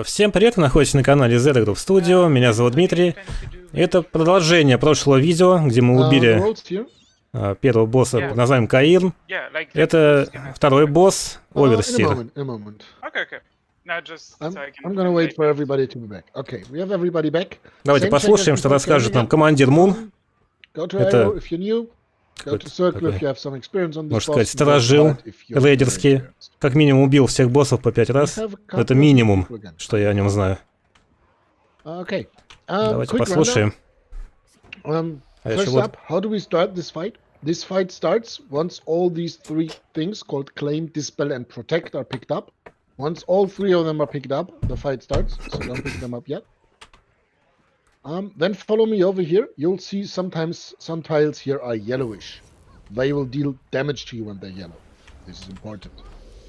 Всем привет, вы находитесь на канале Z Group Studio, меня зовут Дмитрий. Это продолжение прошлого видео, где мы убили первого босса под названием Каир. Это второй босс, Оверсир. Давайте послушаем, что расскажет нам командир Мун. Это, можно сказать, сторожил рейдерский. Как минимум убил всех боссов по 5 раз. Это минимум, что я о нем знаю. Давайте послушаем. First up, how do we start this fight? This fight starts once all these three things called claim, dispel, and protect are picked up. Once all three of them are picked up, the fight starts, so don't pick them up yet. Then follow me over here. You'll see sometimes some tiles here are yellowish. They will deal damage to you when they're yellow. This is important.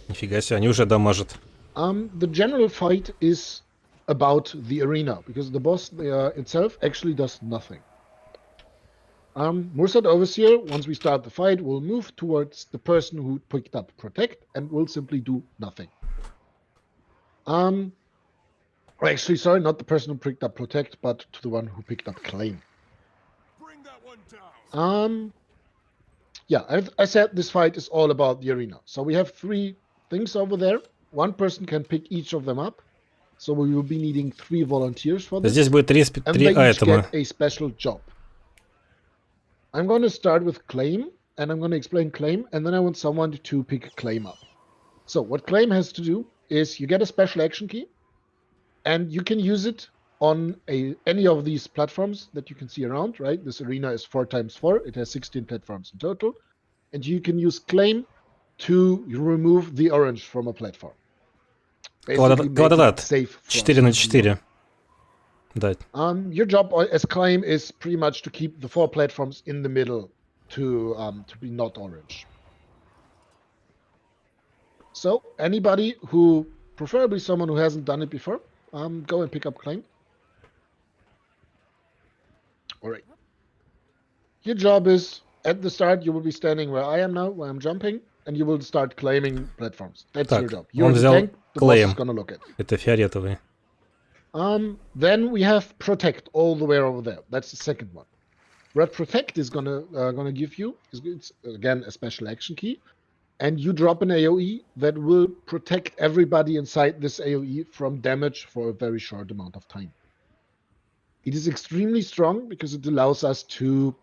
Нифига себе, они уже дамажат. The general fight is about the arena, because the boss itself actually does nothing. Mursaat Overseer, once we start the fight, will move towards the person who picked up Protect and will simply do nothing. Actually, sorry, not the person who picked up Protect, but to the one who picked up Claim. Bring that one down. Yeah, I said this fight is all about the arena. So we have three things over there. One person can pick each of them up. So we will be needing 3 volunteers for this. Здесь будет 3 and they each айтема. get a special job. I'm going to start with Claim, and I'm going to explain Claim, and then I want someone to pick Claim up. So what Claim has to do is you get a special action key, and you can use it on any of these platforms that you can see around, right? This arena is 4x4. It has 16 platforms in total. And you can use Claim to remove the orange from a platform. Квадрат 4×4. Да. Your job as Claim is pretty much to keep the 4 platforms in the middle to be not orange. So anybody who, preferably someone who hasn't done it before, go and pick up Claim. All right. Your job is, at the start, you will be standing where I am now, where I'm jumping, and you will start claiming platforms. That's your job. You're the tank, the boss is gonna look at it. Это фиолетовый. Then we have Protect all the way over there. That's the second one. What Protect is gonna give you is, it's again a special action key, and you drop an AoE that will protect everybody inside this AoE from damage for a very short amount of time. It is extremely strong because it allows us to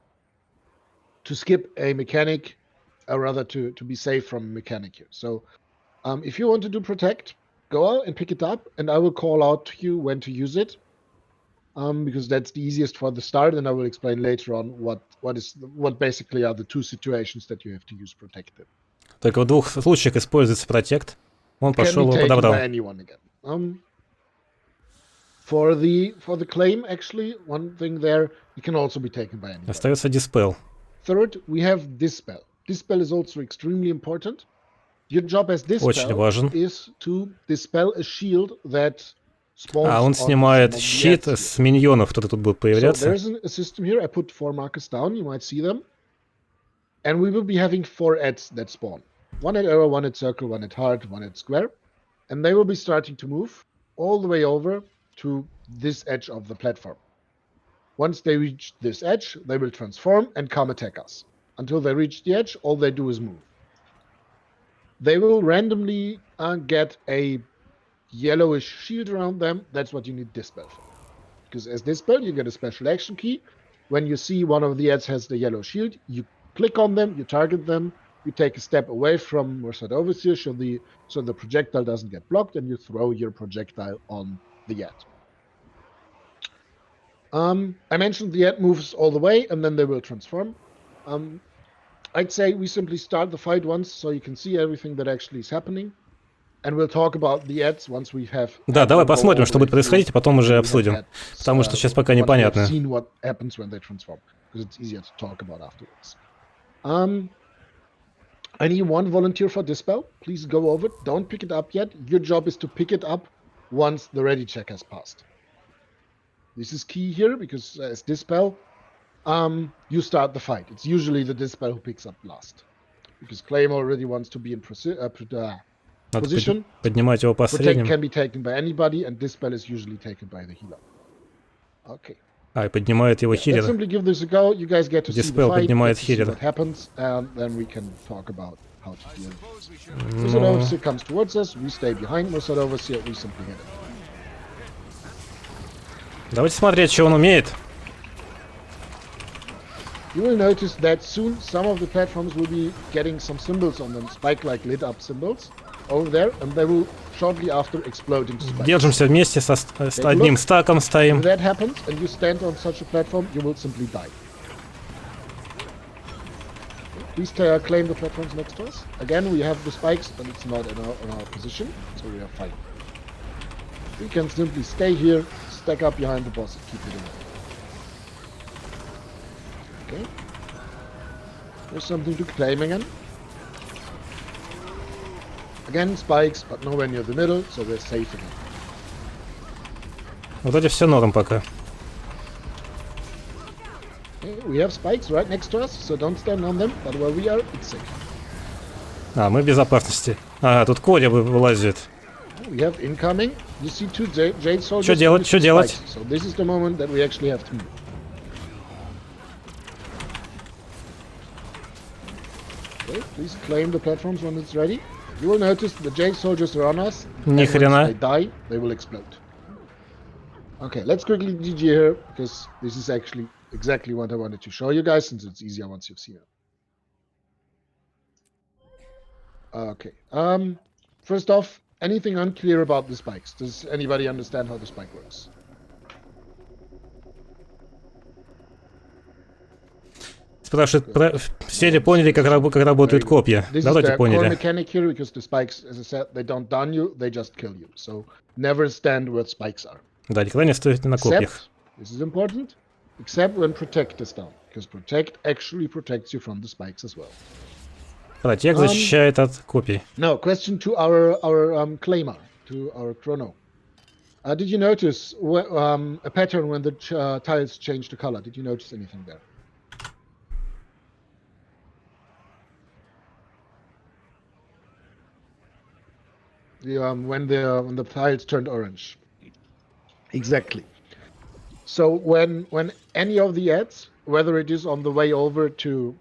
skip a mechanic, or rather to be safe from a mechanic here. So if you want to do Protect, go out and pick it up, and I will call out to you when to use it, because that's the easiest for the start, and I will explain later on what basically are the 2 situations that you have to use Protect in. Только в 2 случаях используется Protect. Он пошел его подобрал. For the Claim, actually, one thing there, it can also be taken by anyone. Остается Dispel. Third, we have Dispel. Dispel is also extremely important. Your job as Dispel is to dispel a shield that spawns. Он снимает щит с миньонов, кто-то тут будет появляться. So there's a system here. I put 4 markers down. You might see them. And we will be having 4 ads that spawn. 1 at arrow, 1 at circle, 1 at heart, 1 at square. And they will be starting to move all the way over to this edge of the platform. Once they reach this edge, they will transform and come attack us. Until they reach the edge, all they do is move. They will randomly get a yellowish shield around them. That's what you need Dispel for. Because as Dispel, you get a special action key. When you see one of the ads has the yellow shield, you click on them, you target them, you take a step away from Mursaat Overseer so the projectile doesn't get blocked, and you throw your projectile on the ad. I mentioned the ad moves all the way, and then they will transform. I'd say we simply start the fight once, so you can see everything that actually is happening, and we'll talk about the ads once we have. Да, давай посмотрим, что будет происходить, а потом уже обсудим, потому что сейчас пока непонятно. Seen what happens when they transform, because it's easier to talk about afterwards. I need 1 volunteer for Dispel. Please go over it. Don't pick it up yet. Your job is to pick it up once the ready check has passed. This is key here, because as Dispel, you start the fight. It's usually the Dispel who picks up last, because Claim already wants to be in Надо position. поднимать его по Protect средним. can be taken by anybody, and dispel is usually taken by the healer. Okay. И поднимает его Let's хилер. simply give this a go. You guys get to see the Dispel fight, поднимает get to see хилера. what happens, and then we can talk about how to deal. Mursaat Ну, Overseer comes towards us. We stay behind Mursaat Overseer. We simply hit it. давайте смотреть, что он умеет. You will notice that soon some of the platforms will be getting some symbols on them, spike-like lit-up symbols over there, and they will shortly after explode into spikes. Держимся вместе с одним стаком If стоим. that happens and you stand on such a platform, you will simply die. Please claim the platforms next to us. Again, we have the spikes, but it's not in our position, so we are fine. We can simply stay here, stack up behind the boss, and keep hitting it. Okay. There's something to claim again. Again, spikes, but nowhere near the middle, so we're safe again. Вроде все норм пока. Okay, we have spikes right next to us, so don't stand on them, but where we are, it's safe. Мы в безопасности. Тут Коля вылазит. We have incoming. You see two Jade soldiers. Что делать? Что делать? So this is the moment that we actually have to move. Okay, please claim the platforms when it's ready. You will notice the Jade soldiers are on us. Ни and хрена. once they die, they will explode. Okay, let's quickly GG here, because this is actually exactly what I wanted to show you guys, since it's easier once you've seen it. Okay. First off, anything unclear about the spikes? Does anybody understand how the spike works? Спрашивает, все ли поняли, как работают копья? This Да, is вроде the core поняли. mechanic here, because the spikes, as I said, they don't done you, they just kill you. So never stand where spikes are. Да, никогда не стоит на копьях. Except, this is important, except when protect is down, because protect actually protects you from the spikes as well. Протек защищает от копий. Now, question to our claimer, to our chrono. Did you notice a pattern when the tiles change the color? Did you notice anything there? When the tiles turned orange. Exactly. So when any of the ads, whether it is on the way over to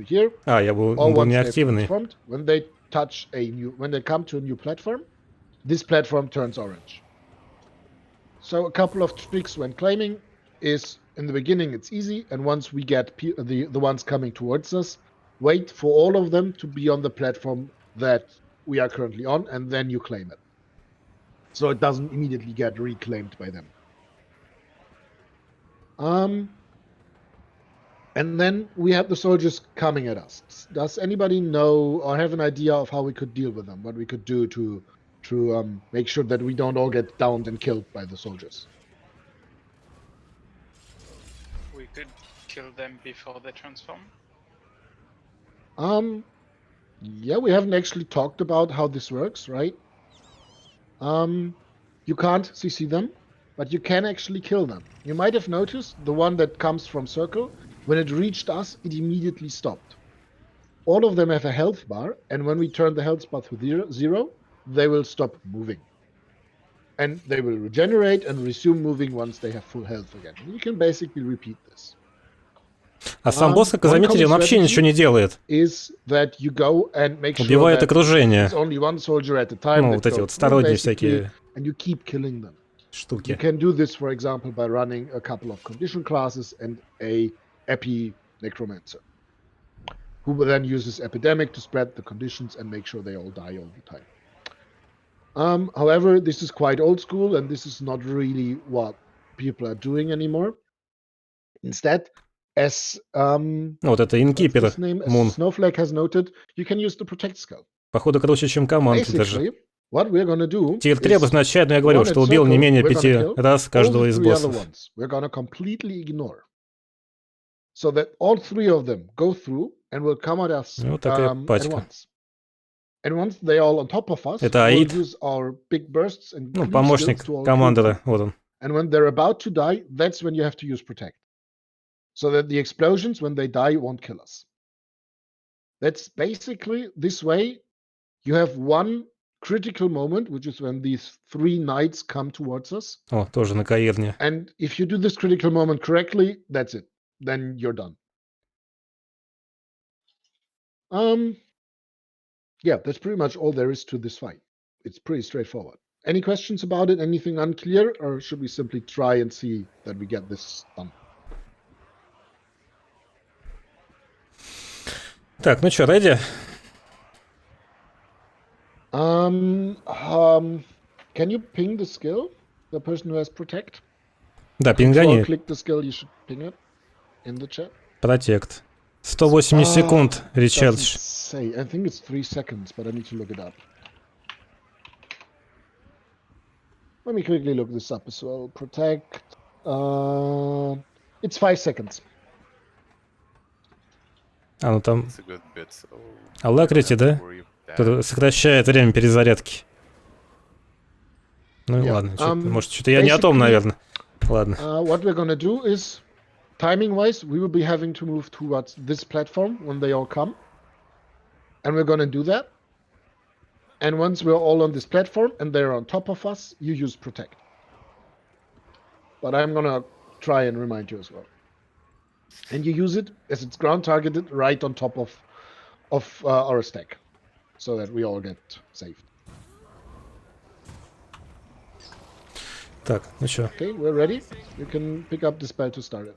here, он or был once they've неактивный. transformed, when they come to a new platform, this platform turns orange. So a couple of tricks when claiming is, in the beginning it's easy, and once we get the ones coming towards us, wait for all of them to be on the platform that we are currently on, and then you claim it. So it doesn't immediately get reclaimed by them. And then we have the soldiers coming at us. Does anybody know or have an idea of how we could deal with them? What we could do to make sure that we don't all get downed and killed by the soldiers? We could kill them before they transform. Yeah, we haven't actually talked about how this works, right? You can't CC them, but you can actually kill them. You might have noticed the one that comes from circle, when it reached us, it immediately stopped. All of them have a health bar, and when we turn the health bar to zero, they will stop moving. And they will regenerate and resume moving once they have full health again. You can basically repeat this. Сам босс, как заметили, он вообще ничего не делает. Убивает окружение. Вот эти вот сторонние всякие штуки. You can do this, for example, by running a couple of condition classes and a epi necromancer, who then uses epidemic to spread the conditions and make sure they all die all the time. However, this is quite old school, and this is not really what people are doing anymore. Instead, as вот это инкипер, Мун. Snowflake has noted, you can use the protect skill. Походу круче, чем команд даже. What we're gonna do Тир 3 обозначает, но я говорю, что убил не менее 5 раз каждого из боссов. We're gonna completely ignore. So that all three of them go through and will come at us вот такая пачка. at once. And once they all on top of us, это we'll use our big bursts and помощник командора, вот он. And when they're about to die, that's when you have to use protect. So that the explosions, when they die, won't kill us. That's basically this way. You have one critical moment, which is when these 3 knights come towards us. О, тоже на Каирне. And if you do this critical moment correctly, that's it. Then you're done. Yeah, that's pretty much all there is to this fight. It's pretty straightforward. Any questions about it? Anything unclear? Or should we simply try and see that we get this done? Так, ну что, ready? Can you ping the skill? The person who has protect? Да, Control пингани. click the skill, you should ping it in the chat. Протект. 180 секунд, Doesn't речардж. say. I think it's 3 seconds, but I need to look it up. Let me quickly look this up as well. Protect. It's 5 seconds. А, ну там It's a good bit, so Alacrity, да? worry that. Который сокращает время перезарядки. Ну и Yeah. ладно, может, что-то я не о том, Basically, наверное. Ладно. What we're gonna do is, timing-wise, we will be having to move towards this platform when they all come. And we're gonna do that. And once we're all on this platform and they're on top of us, you use protect. But I'm gonna try and remind you as well. And you use it as it's ground targeted right on top of our stack, so that we all get saved. Так, ну что? Okay, we're ready. You can pick up the spell to start it.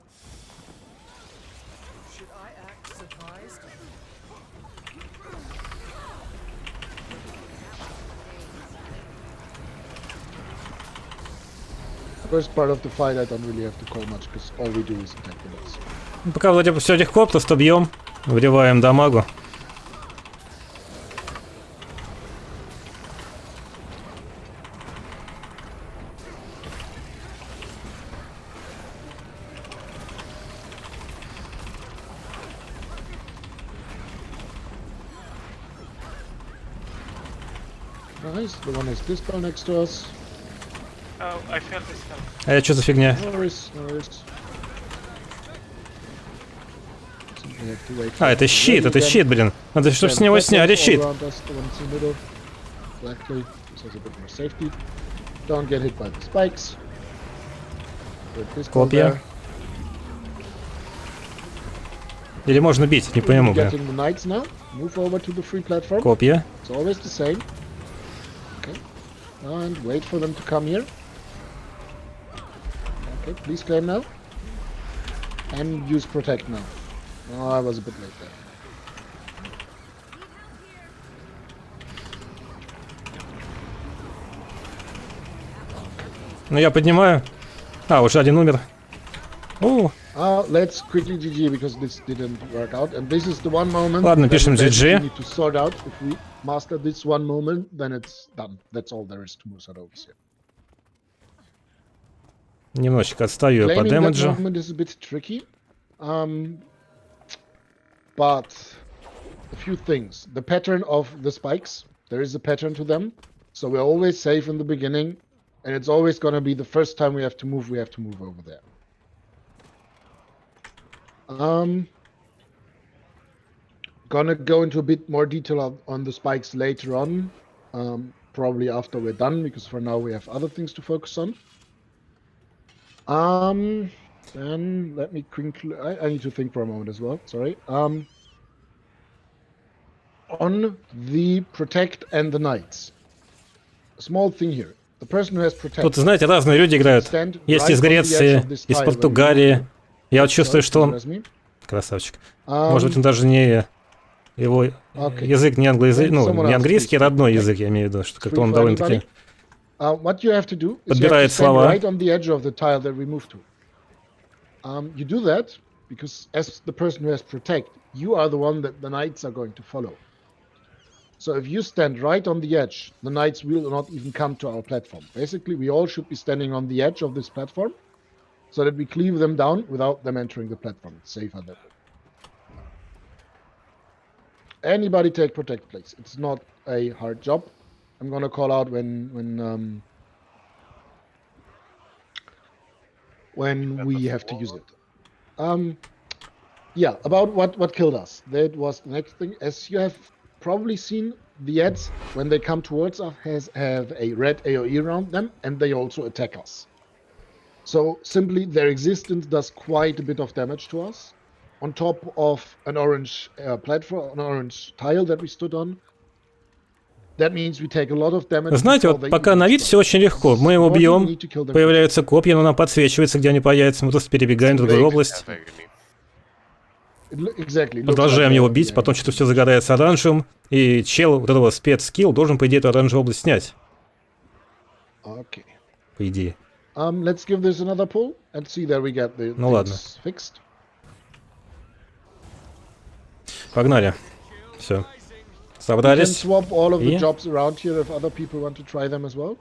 Should I act surprised? First part of the fight, I don't really have to call much because all we do is attack the boss. Ну, пока вроде бы все легко, просто бьем, вливаем дамагу. Nice. The one has this spell next to us. Oh, I failed this spell. А это что за фигня? No worries, no worries. Simply have to wait for А, it это to щит, ready это again. щит, блин. Надо, чтобы Then с него platforms сняли all щит. around us, the ones in the middle. Blackly, this has a bit more safety. Don't get hit by the spikes. Put this guy Копья. there. Или можно бить, не пойму, блин. Getting the knights now. Move over to the free platform. Копья. It's always the same. Okay. And wait for them to come here. Okay, please claim now. And use protect now. Oh, I was a bit late there. Ну я поднимаю. А, уже один умер. О, Let's quickly GG because this didn't work out. And this is the one moment Ладно, that пишем we basically GG. need to sort out. If we master this one moment, then it's done. That's all there is to Mursaat Overseer. немножечко отстаю по Claiming that дэмэджу. moment is a bit tricky. But a few things. The pattern of the spikes, there is a pattern to them. So we're always safe in the beginning. And it's always going to be the first time we have to move over there. Gonna go into a bit more detail on the spikes later on. Probably after we're done, because for now we have other things to focus on. Then let me quickly. I need to think for a moment as well. Sorry. On the protect and the knights. A small thing here. The person who has protect. Тут, знаете, разные люди играют. stand Есть right из on the edge Греции, of this из tile Португалии. Я вот чувствую, что он... Excuse me. Красавчик. Может быть, он даже не... Его Okay. язык не англоязычный, ну, Someone не else, английский, please. родной язык, я имею в виду, что как-то Free он for довольно-таки... anybody? What you have to do is you have to Подбирает stand слова. right on the edge of the tile that we move to. You do that because as the person who has protect, you are the one that the knights are going to follow. So if you stand right on the edge, the knights will not even come to our platform. Basically, we all should be standing on the edge of this platform so that we cleave them down without them entering the platform. It's safer that way. Anybody take protect, please. It's not a hard job. I'm gonna call out when we have to use it. Yeah, about what killed us. That was the next thing. As you have probably seen, the ads, when they come towards us, have a red AoE around them, and they also attack us. So simply their existence does quite a bit of damage to us. On top of an orange platform, an orange tile that we stood on. That means we take a lot of damage. Знаете, вот пока на вид все очень легко. Мы его бьем, появляются копья, но нам подсвечивается, где они появятся, мы просто перебегаем в другую область. Продолжаем его бить, потом что-то все загорается оранжевым, и чел вот этого спецскилл должен, по идее, эту оранжевую область снять. Okay. По идее. Let's give this another pull and see that we get the things fixed. Погнали. Все. We can Собрались. swap all of the jobs around here if other people want to try them as well.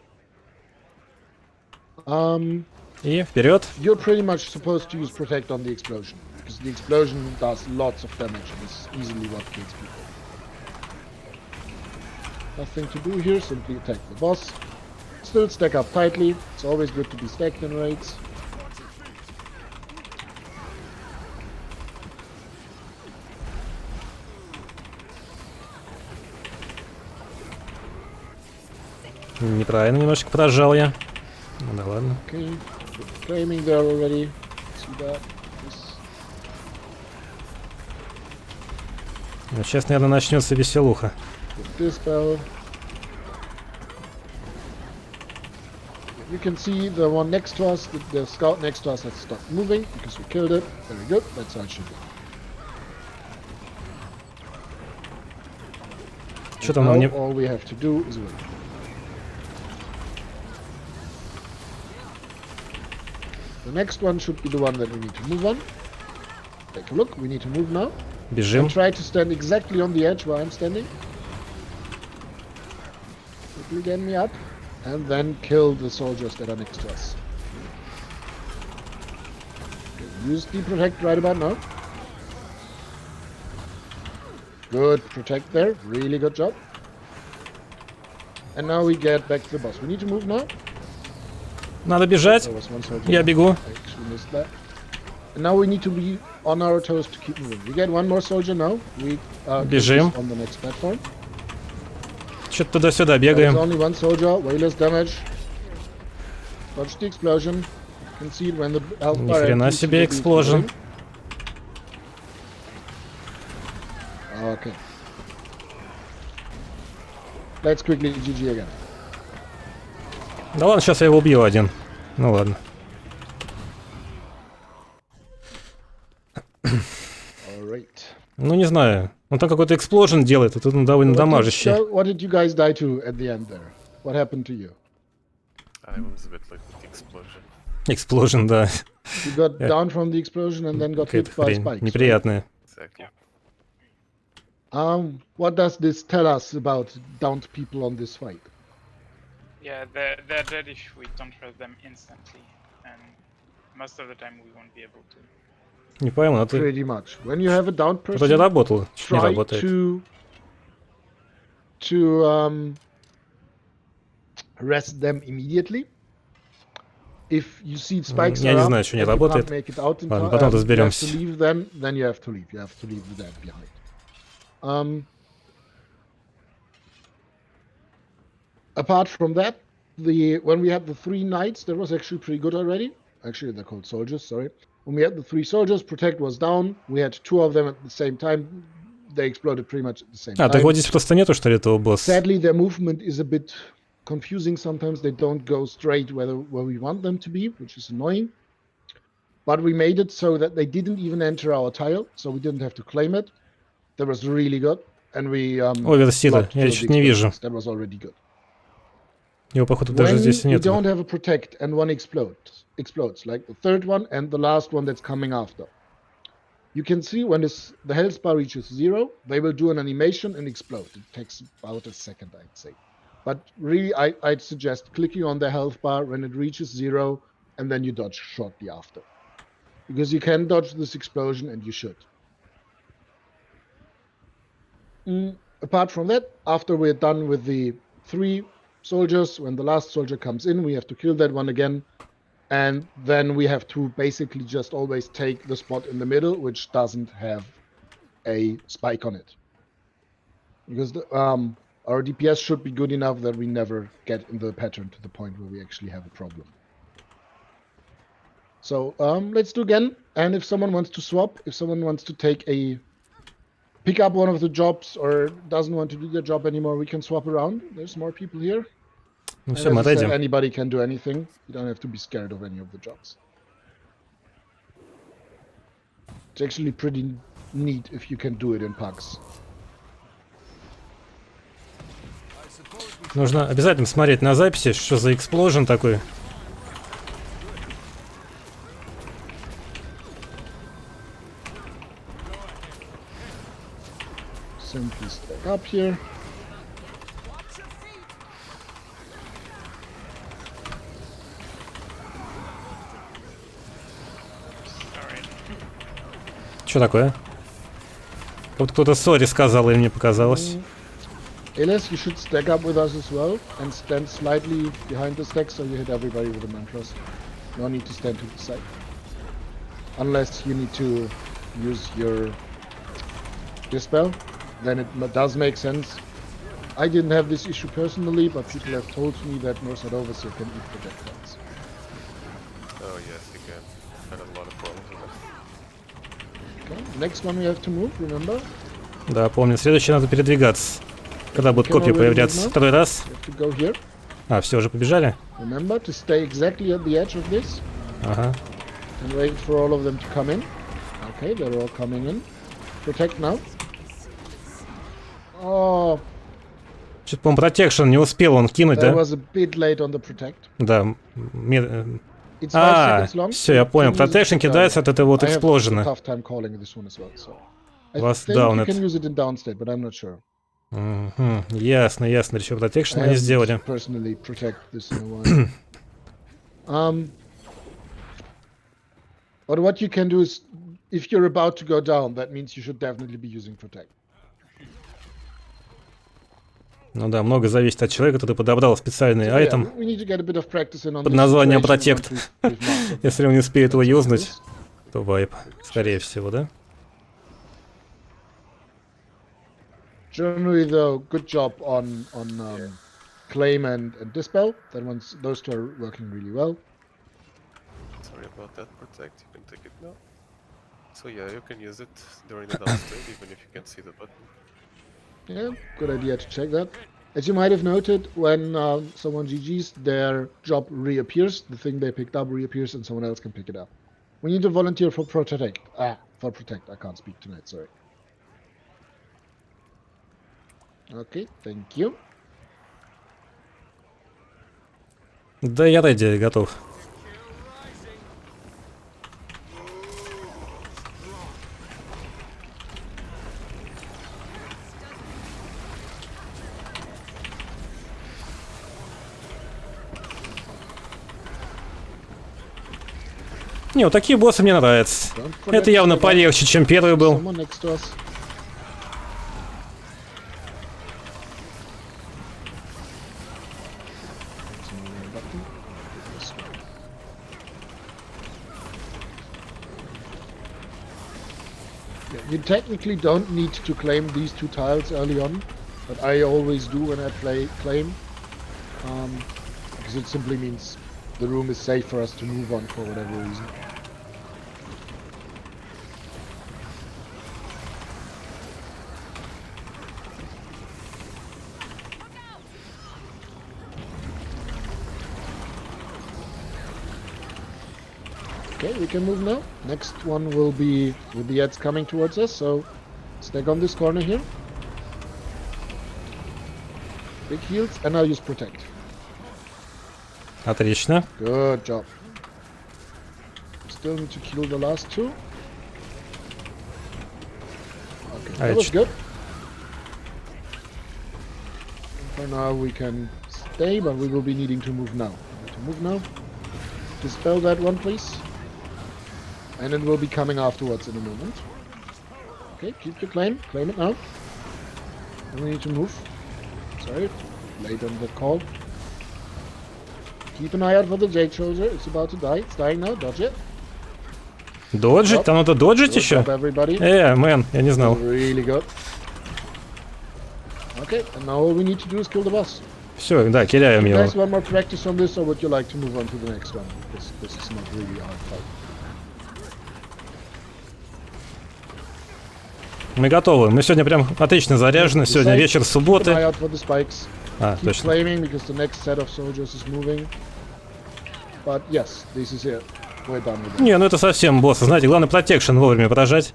И вперед. You're pretty much supposed to use protect on the explosion, because the explosion does lots of damage and is easily what kills people. Nothing to do here, simply attack the boss. Still stack up tightly. It's always good to be stacked in raids. Неправильно немножко прожал я. Ну да ладно. Okay. Flaming there already. See that? Ну, сейчас, наверное, начнется веселуха. This spell. You can see the one next to us, the scout next to us has stopped moving because we killed it. Very good. That's how it should be. Что там нам не... All we have to do is wait. The next one should be the one that we need to move on. Take a look. We need to move now. Бежим. And try to stand exactly on the edge where I'm standing. Quickly get me up. And then kill the soldiers that are next to us. Okay, use the protect right about now. Good protect there. Really good job. And now we get back to the boss. We need to move now. Надо бежать. There was one soldier. Я бегу. I actually missed that. And now we need to be on our toes to keep moving. We get one more soldier now. We Бежим. on the next platform. Что-то туда-сюда There's бегаем. only one soldier, way less damage. Dodge the explosion. Concede when the health Ни bar хрена empties, себе you will be explosion. exploding. Okay. Let's quickly GG again. Да ладно, сейчас я его убью один. Ну ладно. Alright. Ну не знаю. Он там какой-то экспложен делает, и тут он довольно дамажище. What did you guys die to at the end there? What happened to you? I was a bit like with the explosion. Экспложен, да. You got down from the explosion and then got hit Какая-то by хрень. spikes. Неприятная. Exactly. What does this tell us about downed people on this fight? Yeah, they're dead if we don't hurt them instantly, and most of the time we won't be able to. Не пойму, а ты Pretty much. When you have a downed вроде person, работал. Чуть не try работает. to rest them immediately. If you see spikes Я не around знаю, что не and you работает. can't make it out in Ладно, time, потом you have разберемся. to leave then you have to leave. You have to leave the dead behind. Apart from that, when we had the 3 knights, that was actually pretty good already. Actually, they're called soldiers, sorry. When we had the 3 soldiers, protect was down. We had 2 of them at the same time. They exploded pretty much at the same А, time. так вот здесь просто нету, что ли, этого босса? Sadly, their movement is a bit confusing. Sometimes they don't go straight where we want them to be, which is annoying. But we made it so that they didn't even enter our tile, so we didn't have to claim it. That was really good. And we Ой, Версида, blocked я 2 of чуть the не вижу. explosions. That was already good. Его, походу, даже When здесь we нет. don't have a protect and one explodes, like the third one and the last one that's coming after. You can see when the health bar reaches 0, they will do an animation and explode. It takes about a second, I'd say. But really, I'd suggest clicking on the health bar when it reaches 0, and then you dodge shortly after. Because you can dodge this explosion, and you should. Apart from that, after we're done with the 3 soldiers, when the last soldier comes in, we have to kill that one again. And then we have to basically just always take the spot in the middle, which doesn't have a spike on it. Because our DPS should be good enough that we never get in the pattern to the point where we actually have a problem. So let's do again. And if someone wants to swap, if someone wants to pick up one of the jobs or doesn't want to do their job anymore, we can swap around. There's more people here. Ну And все, мы as I said, ready. anybody can do anything. You don't have to be scared of any of the jobs. It's actually pretty neat if you can do it in packs. Нужно обязательно смотреть на записи, что за экспложен такой. Simply stack up here. Что такое? Вот кто-то сори сказал, или мне показалось. Elias, you should stack up with us as well and stand slightly behind the stack so you hit everybody with the mantras. No need to stand to the side. Unless you need to use your dispel, then it does make sense. I didn't have this issue personally, but people have told me that Mursaat Overseer can eat projectiles. Oh yes, you can. I had a lot of problems with that. Okay, next one we have to move, remember? Да, помню. Следующий надо передвигаться. Когда будут копии появляться? Второй раз? We have to go here. А, все, уже побежали? Remember to stay exactly at the edge of this Ага. and wait for all of them to come in. Okay, they're all coming in. Protect now. Oh, Что-то, по-моему, протекшн не успел он кинуть, that да? was a bit late on the protect. Да. It's 5 А, seconds long. все, я понял. Протекшн кидается от этого вот I have a экспложена. tough time calling this one as well, so. I Was think down you it. can use it in downstate, but I'm not sure. Мгм. Ясно, ясно. Еще протекшн I они haven't сделали. personally protect this in a while. But what you can do is, if you're about to go down, that means you should definitely be using protect. Ну да, много зависит от человека, который подобрал специальный So, айтем we need to get a bit of practice in on под this названием situation Protect. once we've mastered Если он не успеет его that. юзнуть, то вайп. Скорее всего, да? Generally, though, good job on claim and dispel. Those two are working really well. Sorry about that, protect. You can take it now. So yeah, you can use it during the downstate, even if you can't see the button. Yeah, good idea to check that. As you might have noted, when someone GG's, their job reappears. The thing they picked up reappears, and someone else can pick it up. We need to volunteer for protect. For protect. I can't speak tonight. Sorry. Okay, thank you. Да, я ready, готов. Не, вот такие боссы мне нравятся. Don't forget Это to явно stack up. полегче, чем первый был. Someone next to us. You technically don't need to claim these two tiles early on, but I always do when I play claim, because it simply means the room is safe for us to move on for whatever reason. Okay, we can move now. Next one will be with the ads coming towards us, so stack on this corner here. Big heals, and now use protect. Отлично. Good job. Still need to kill the last two. Okay, that was good. For now we can stay, but we will be needing to move now. To move now. Dispel that one, please. And it will be coming afterwards in a moment. Okay, keep your claim. Claim it now. And we need to move. Sorry, late on the call. Keep an eye out for the Jade Soldier. It's about to die. It's dying now. Dodge it. Доджить? Там надо доджить Good еще? job, everybody. Мэн, я не знал. Really good. Okay, and now all we need to do is kill the boss. Все, да, киляем You его. guys want more practice on this, or would you like to move on to the next one? This is not really a hard fight. Мы готовы. Мы сегодня прям отлично заряжены. Сегодня вечер Keep an eye субботы. out for the spikes. А, Keep точно. flaming because the next set of soldiers is moving. But yes, this is it. We're done with it. Не, ну это совсем босс. Знаете, главное протекшн вовремя поражать.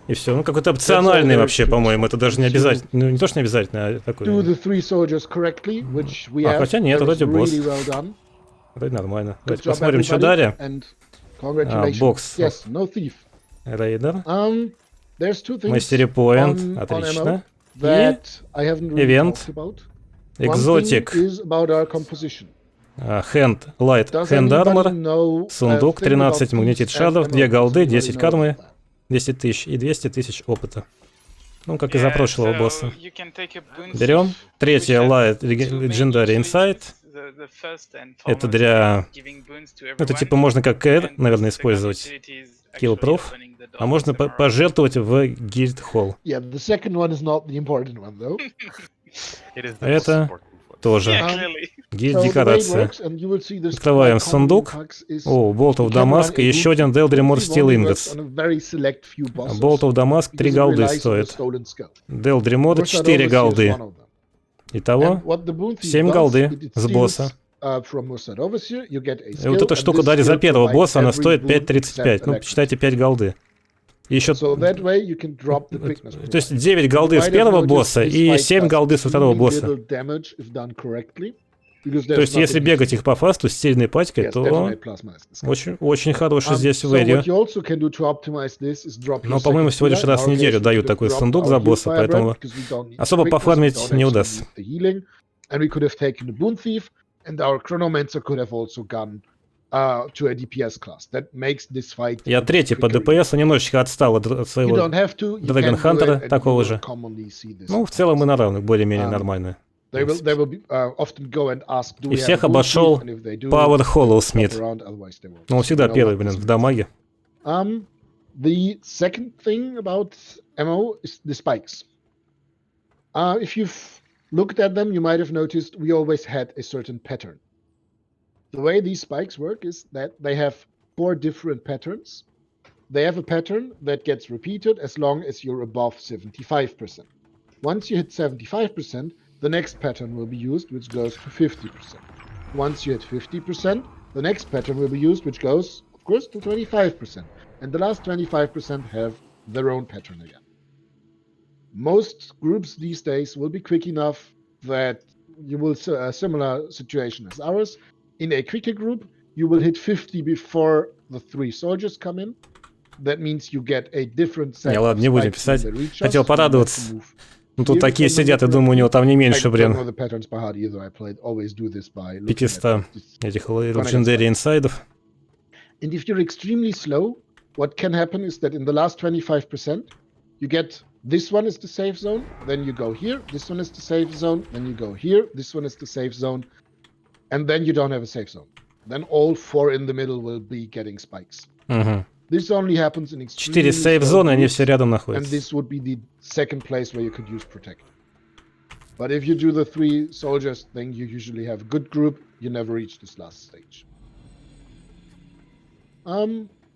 И все. Ну какой-то опциональный вообще, по-моему. Это даже не обязательно. Ну не то, что не обязательно, а Do такой. the 3 soldiers correctly, which we have. хотя нет, That вроде was босс. really well done. Вроде нормально. Good Давайте job, посмотрим, что everybody, далее. and congratulations. бокс. Yes, no thief. Рейдер. There's two things Mystery Point. on Отлично. MO that I haven't really Event. talked about. Экзотик. One thing is about our composition. Hand Light Does Hand anybody Armor. know a Сундук, thing 13 about магнетит thieves and шадов, MO? 2 голды, Does anybody 10 know кармы, about that? 10 тысяч и 200 тысяч опыта. Ну, как и за Yeah, прошлого so босса. you can take a boon Берем. thief, Третья which has Light two main Legendary utilities. Insight. The first and Это foremost для... is giving boons to Это everyone, типа можно как КР, and наверное, the second использовать. utility is Kill actually Proof. opening the door А можно somewhere else. пожертвовать в Guild Hall. Yeah, the second one is not the important one though. It is the Это most important one. тоже. Yeah, clearly. Гильд So the way it декорация. works, and you will see this Открываем quite common in сундук. packs, is О, Bolt you of can Damask run и a еще boon один thief. Deldrimor Boon thief Steel only works Ingots. on a very select few bosses Bolt of Damask 3 because it голды relies on the стоит. stolen skull. Deldrimor Mursaat 4 Overseer is голды. one of them. Итого And what the boon thief 7 does, голды it с steals, босса. from Mursaat Overseer, you get a И skill, вот эта and штука this дали за skill первого provides босса, она every стоит boon 5.35. except Ну, electric. посчитайте 5 голды. И еще... So that way you can drop the quickness То есть provider. 9 голды You с might have первого noticed босса this и fight 7 does голды со второго really босса. little damage if done correctly, because То there's есть если nothing бегать to их по фасту с сильной пачкой, yes, то detonate plasma is the skill. очень, очень хороший здесь So вэрью. what you also can do to optimize this is drop your Но, по-моему, second всего лишь healer. раз In в our неделю case, we дают could have такой dropped сундук our за heal босса, firebrand поэтому because we don't need особо quickness, we пофармить don't не actually удастся. need the healing, and we could have taken the boon thief, and our chronomancer could have also gone to a DPS class. That makes this fight Я a bit третий по quicker. ДПС, немножечко отстал от You своего... don't have to, you Dragon can do Hunter it, and такого you will же. commonly see this. Ну, в целом мы на равных, более-менее нормально. They will be, often go and ask, do И we have всех a boon обошел thief? And if they do, Power they Hollow will stop Smith. around, otherwise they won't. Ну, он всегда You know первый, what блин, this в means. дамаге. The second thing about MO is the spikes. If you've looked at them, you might have noticed we always had a certain pattern. The way these spikes work is that they have 4 different patterns. They have a pattern that gets repeated as long as you're above 75%. Once you hit 75%, the next pattern will be used, which goes to 50%. Once you hit 50%, the next pattern will be used, which goes, of course, to 25%. And the last 25% have their own pattern again. Most groups these days will be quick enough that you will see a similar situation as ours. In a quicker group, you will hit 50 before the 3 soldiers come in. That means you get a different set Не, of ладно, не будем spikes писать. when they reach us. Хотел You have порадоваться. to move. Ну, тут Here такие from the сидят, и different думаю, у него там не I меньше, don't блин, know the patterns by heart either. I always do this by looking 500 at this. этих Legendary инсайдов. And if you're extremely slow, what can happen is that in the last 25%, you get this one is the safe zone, then you go here, this one is the safe zone, then you go here, this one is the safe zone, and then you don't have a safe zone. Then all 4 in the middle will be getting spikes. Угу. This only happens in extremely 4 slow сейф-зоны, они groups, все рядом and находятся. this would be the second place where you could use protect. But if you do the 3 soldiers thing, you usually have a good group. You never reach this last stage.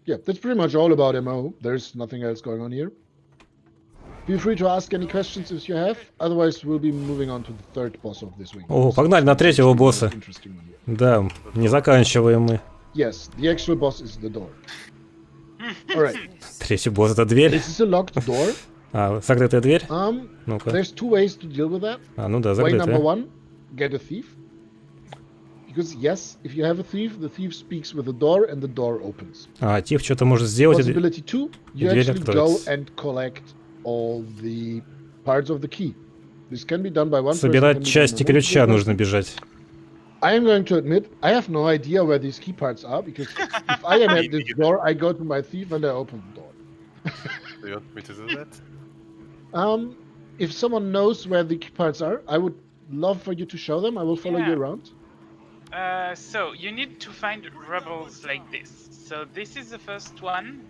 Yeah, that's pretty much all about MO. There's nothing else going on here. Feel free to ask any questions if you have. Otherwise, we'll be moving on to the third boss of this week. О, погнали на третьего босса. Interesting one here. Да, не заканчиваем мы. Yes, the actual boss is the door. All right. Третий босс — это дверь. This is a locked door. А, закрытая дверь? Ну-ка. There's 2 ways to deal with that. А, ну да, Way number закрытая. 1, get a thief. Because yes, if you have a thief, the thief speaks with the door and the door opens. А, Тиф что-то может сделать. Possibility 2, you дверь actually go откроется. and collect all the parts of the key. This can be done by one person, Собирать can be done части by multiple ключа persons. нужно бежать. I am going to admit, I have no idea where these key parts are, because if I am at this door, I go to my thief and I open the door. Do you want me to do that? If someone knows where the key parts are, I would love for you to show them. I will follow you Yeah. around. So you need to find rebels like this. So this is the first one.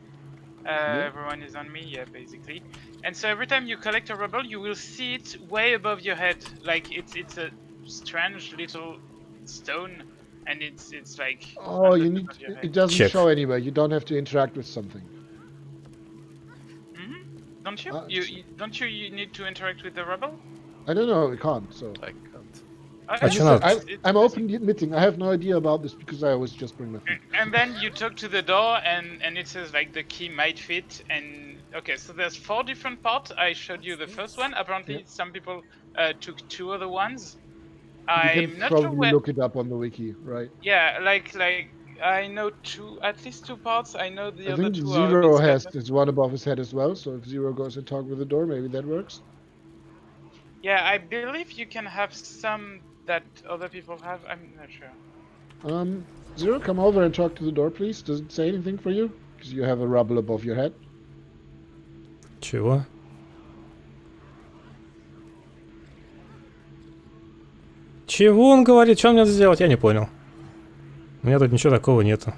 Everyone is on me, yeah, basically. And so every time you collect a rubble, you will see it way above your head. Like it's a strange little stone, and it's like. Oh, you need. above your head. It doesn't Check. show anywhere. You don't have to interact with something. Don't you? Don't you need to interact with the rubble? I don't know. We can't. So I can't. I'm openly admitting I have no idea about this because I always just bring my feet. And then you talk to the door, and it says like the key might fit. And okay, so there's 4 different parts. I showed you the first one. Apparently, some people took 2 other ones. You I'm can not sure probably where. look it up on the wiki, right? Yeah, like I know at least 2 parts. I know the I other think 2 are a Zero bit has scattered. this one above his head as well. So if Zero goes and talk with the door, maybe that works. Yeah, I believe you can have some that other people have. I'm not sure. Zero, come over and talk to the door, please. Does it say anything for you? Because you have a rubble above your head. Чего? Чего он говорит? Что он мне сделать? Я не понял. У меня тут ничего такого нету.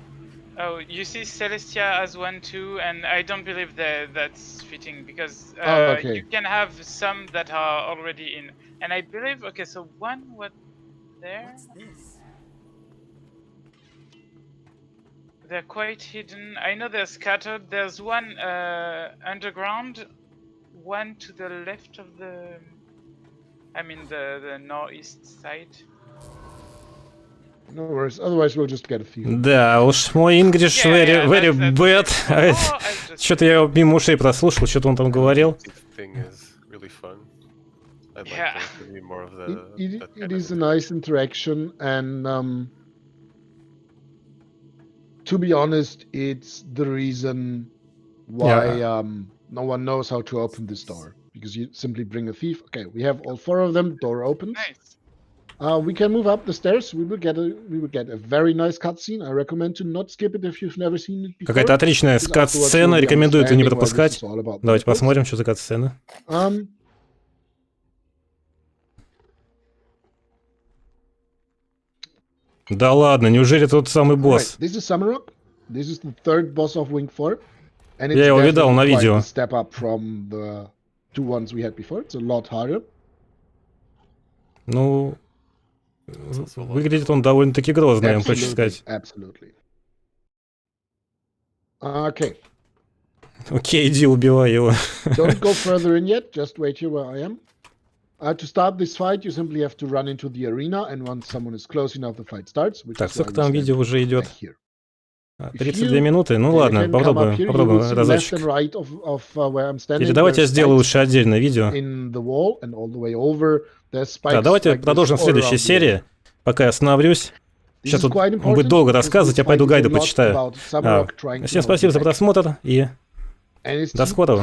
Oh, you see Celestia as one too, and I don't believe that's fitting because okay. you can have some that are already in. And I believe, okay, so one what there? What's this? They're quite hidden. I know they're scattered. There's one underground, one to the left of the. I mean the northeast side. No worries. Otherwise, we'll just get a few. Да уж, мой English very bad. Что-то я его мимо ушей прослушал, что-то он там говорил. It is a nice interaction, and to be honest, it's the reason why no one knows how to open this door, because you simply bring a thief. Okay, we have all 4 of them. Door opens. Nice. We can move up the stairs. We will get a very nice cutscene. I recommend to not skip it if you've never seen it before. Какая-то отличная кат-сцена, рекомендую это не пропускать. Давайте посмотрим, что за кат-сцена. Да ладно, неужели тот самый босс? This is Summerrock. This is the 3rd boss of Wing 4. And Я его видал на видео. It's a step up from the 2 ones we had before. It's a lot harder. Ну, выглядит он довольно-таки грозно, я вам хочу сказать. Absolutely. Okay. Окей, иди убивай его. Don't go further in yet. Just wait here where I am. To start this fight, you simply have to run into the arena, and once someone is close enough, the fight starts. Так, сколько там видео уже идет? Here. 32 минуты? Ну ладно, попробуем разочек. Или давайте я сделаю лучше отдельное видео. Да, давайте продолжим в следующей серии, пока я остановлюсь. Сейчас тут будет долго рассказывать, я пойду гайды почитаю. Всем спасибо за просмотр и до скорого.